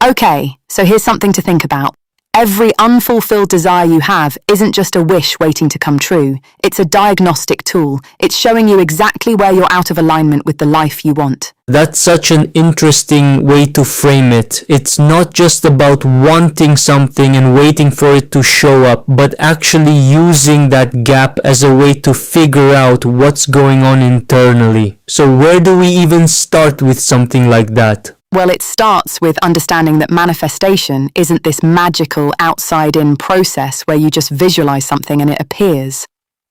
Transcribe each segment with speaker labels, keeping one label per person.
Speaker 1: Okay, so here's something to think about. Every unfulfilled desire you have isn't just a wish waiting to come true. It's a diagnostic tool. It's showing you exactly where you're out of alignment with the life you want.
Speaker 2: That's such an interesting way to frame it. It's not just about wanting something and waiting for it to show up, but actually using that gap as a way to figure out what's going on internally. So where do we even start with something like that?
Speaker 1: Well, it starts with understanding that manifestation isn't this magical outside-in process where you just visualize something and it appears.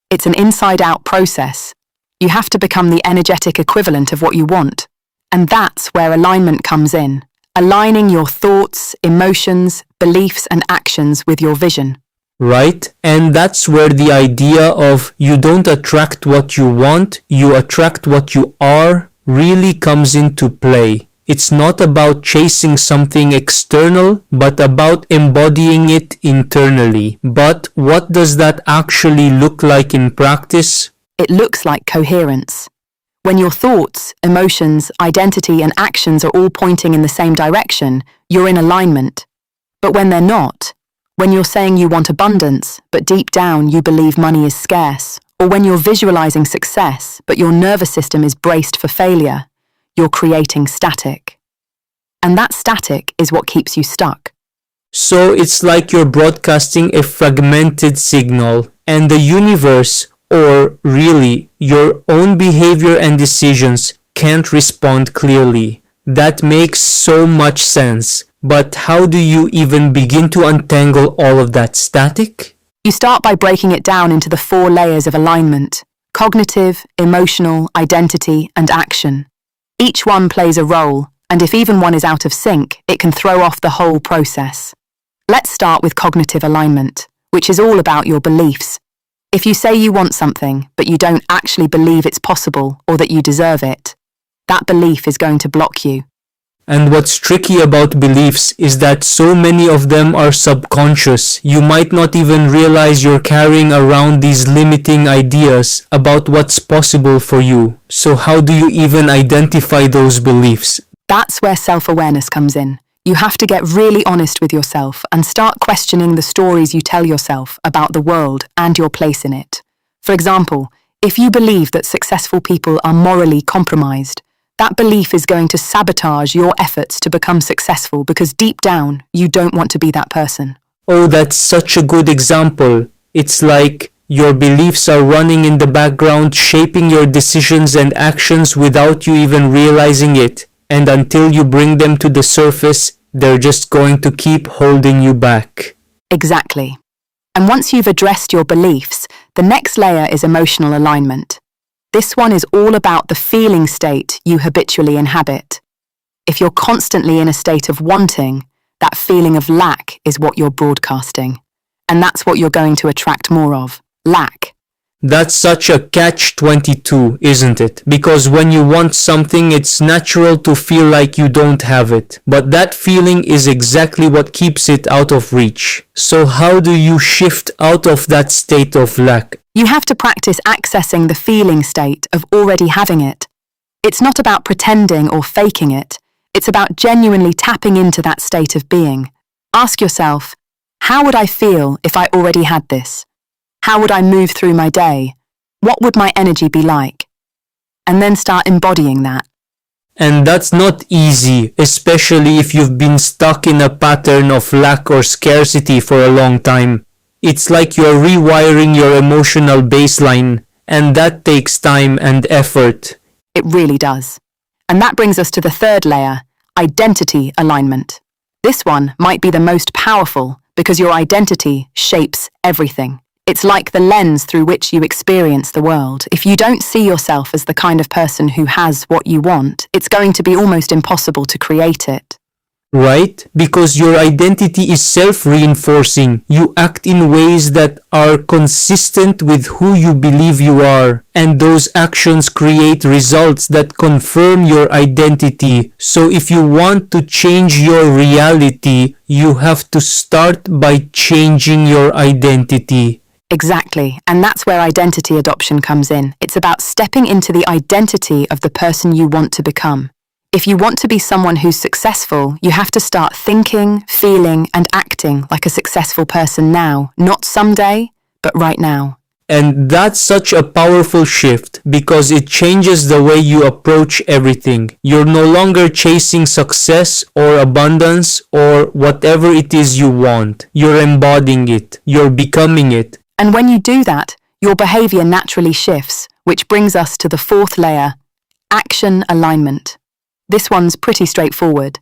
Speaker 1: It's an inside-out process. You have to become the energetic equivalent of what you want. And that's where alignment comes in, aligning your thoughts, emotions, beliefs, and actions with your vision.
Speaker 2: Right? And that's where the idea of you don't attract what you want, you attract what you are really comes into play. It's not about chasing something external, but about embodying it internally. But what does that actually look like in practice?
Speaker 1: It looks like coherence. When your thoughts, emotions, identity, and actions are all pointing in the same direction, you're in alignment. But when they're not, when you're saying you want abundance, but deep down you believe money is scarce, or when you're visualizing success, but your nervous system is braced for failure, you're creating static. And that static is what keeps you stuck.
Speaker 2: So it's like you're broadcasting a fragmented signal, and the universe, or really your own behavior and decisions, can't respond clearly. That makes so much sense. But how do you even begin to untangle all of that static?
Speaker 1: You start by breaking it down into the 4 layers of alignment: cognitive, emotional, identity, and action. Each one plays a role, and if even one is out of sync, it can throw off the whole process. Let's start with cognitive alignment, which is all about your beliefs. If you say you want something, but you don't actually believe it's possible or that you deserve it, that belief is going to block you.
Speaker 2: And what's tricky about beliefs is that so many of them are subconscious. You might not even realize you're carrying around these limiting ideas about what's possible for you. So how do you even identify those beliefs?
Speaker 1: That's where self-awareness comes in. You have to get really honest with yourself and start questioning the stories you tell yourself about the world and your place in it. For example, if you believe that successful people are morally compromised, that belief is going to sabotage your efforts to become successful because deep down, you don't want to be that person.
Speaker 2: Oh, that's such a good example. It's like your beliefs are running in the background, shaping your decisions and actions without you even realizing it. And until you bring them to the surface, they're just going to keep holding you back.
Speaker 1: Exactly. And once you've addressed your beliefs, the next layer is emotional alignment. This one is all about the feeling state you habitually inhabit. If you're constantly in a state of wanting, that feeling of lack is what you're broadcasting. And that's what you're going to attract more of, lack.
Speaker 2: That's such a catch-22, isn't it? Because when you want something, it's natural to feel like you don't have it. But that feeling is exactly what keeps it out of reach. So how do you shift out of that state of lack?
Speaker 1: You have to practice accessing the feeling state of already having it. It's not about pretending or faking it. It's about genuinely tapping into that state of being. Ask yourself, how would I feel if I already had this? How would I move through my day? What would my energy be like? And then start embodying that.
Speaker 2: And that's not easy, especially if you've been stuck in a pattern of lack or scarcity for a long time. It's like you're rewiring your emotional baseline, and that takes time and effort.
Speaker 1: It really does. And that brings us to the 3rd layer, identity alignment. This one might be the most powerful because your identity shapes everything. It's like the lens through which you experience the world. If you don't see yourself as the kind of person who has what you want, it's going to be almost impossible to create it.
Speaker 2: Right? Because your identity is self-reinforcing. You act in ways that are consistent with who you believe you are. And those actions create results that confirm your identity. So if you want to change your reality, you have to start by changing your identity.
Speaker 1: Exactly. And that's where identity adoption comes in. It's about stepping into the identity of the person you want to become. If you want to be someone who's successful, you have to start thinking, feeling, and acting like a successful person now, not someday, but right now.
Speaker 2: And that's such a powerful shift because it changes the way you approach everything. You're no longer chasing success or abundance or whatever it is you want. You're embodying it. You're becoming it.
Speaker 1: And when you do that, your behavior naturally shifts, which brings us to the fourth layer, action alignment. This one's pretty straightforward.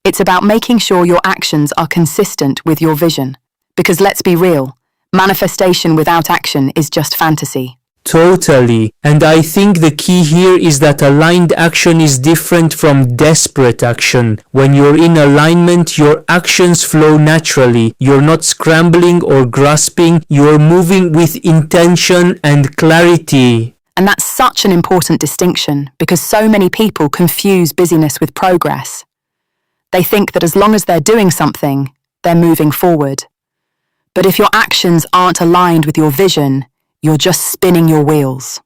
Speaker 1: It's about making sure your actions are consistent with your vision. Because let's be real, manifestation without action is just fantasy.
Speaker 2: Totally. And I think the key here is that aligned action is different from desperate action. When you're in alignment, your actions flow naturally. You're not scrambling or grasping. You're moving with intention and clarity.
Speaker 1: And that's such an important distinction because so many people confuse busyness with progress. They think that as long as they're doing something, they're moving forward. But if your actions aren't aligned with your vision, you're just spinning your wheels.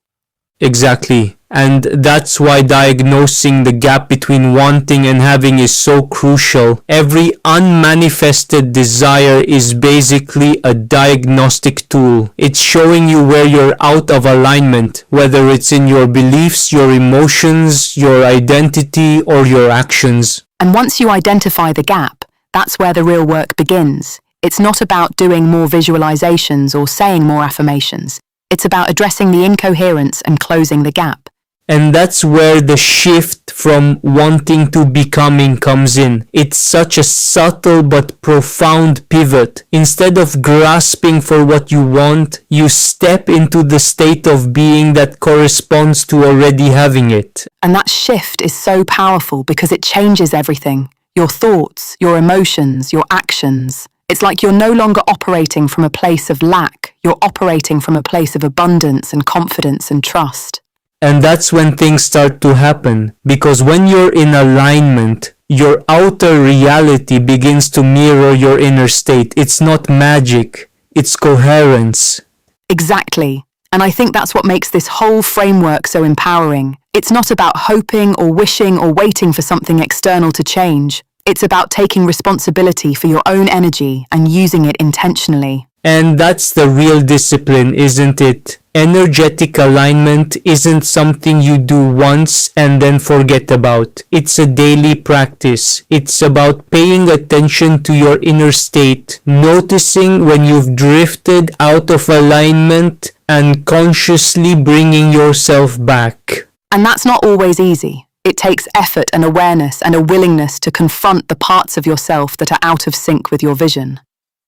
Speaker 2: Exactly. And that's why diagnosing the gap between wanting and having is so crucial. Every unmanifested desire is basically a diagnostic tool. It's showing you where you're out of alignment, whether it's in your beliefs, your emotions, your identity, or your actions.
Speaker 1: And once you identify the gap, that's where the real work begins. It's not about doing more visualizations or saying more affirmations. It's about addressing the incoherence and closing the gap.
Speaker 2: And that's where the shift from wanting to becoming comes in. It's such a subtle but profound pivot. Instead of grasping for what you want, you step into the state of being that corresponds to already having it.
Speaker 1: And that shift is so powerful because it changes everything. Your thoughts, your emotions, your actions. It's like you're no longer operating from a place of lack. You're operating from a place of abundance and confidence and trust.
Speaker 2: And that's when things start to happen. Because when you're in alignment, your outer reality begins to mirror your inner state. It's not magic. It's coherence.
Speaker 1: Exactly. And I think that's what makes this whole framework so empowering. It's not about hoping or wishing or waiting for something external to change. It's about taking responsibility for your own energy and using it intentionally.
Speaker 2: And that's the real discipline, isn't it? Energetic alignment isn't something you do once and then forget about. It's a daily practice. It's about paying attention to your inner state, noticing when you've drifted out of alignment and consciously bringing yourself back.
Speaker 1: And that's not always easy. It takes effort and awareness and a willingness to confront the parts of yourself that are out of sync with your vision.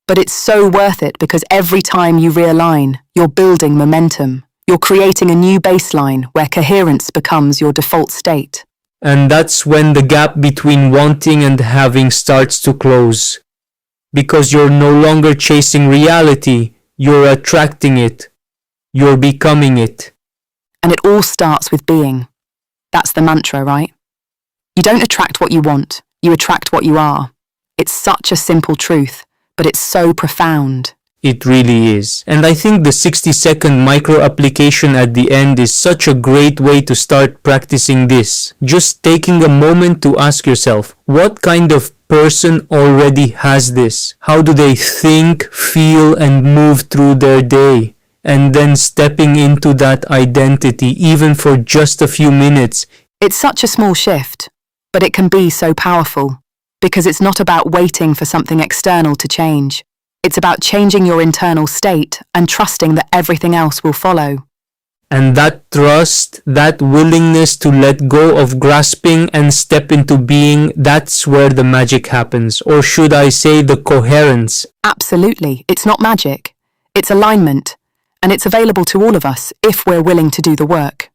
Speaker 1: But it's so worth it because every time you realign, you're building momentum. You're creating a new baseline where coherence becomes your default state.
Speaker 2: And that's when the gap between wanting and having starts to close. Because you're no longer chasing reality, you're attracting it. You're becoming it.
Speaker 1: And it all starts with being. That's the mantra, right? You don't attract what you want, you attract what you are. It's such a simple truth. But it's so profound.
Speaker 2: It really is. And I think the 60-second micro application at the end is such a great way to start practicing this. Just taking a moment to ask yourself, what kind of person already has this? How do they think, feel, and move through their day? And then stepping into that identity, even for just a few minutes.
Speaker 1: It's such a small shift, but it can be so powerful. Because it's not about waiting for something external to change. It's about changing your internal state and trusting that everything else will follow.
Speaker 2: And that trust, that willingness to let go of grasping and step into being, that's where the magic happens. Or should I say the coherence?
Speaker 1: Absolutely. It's not magic. It's alignment. And it's available to all of us if we're willing to do the work.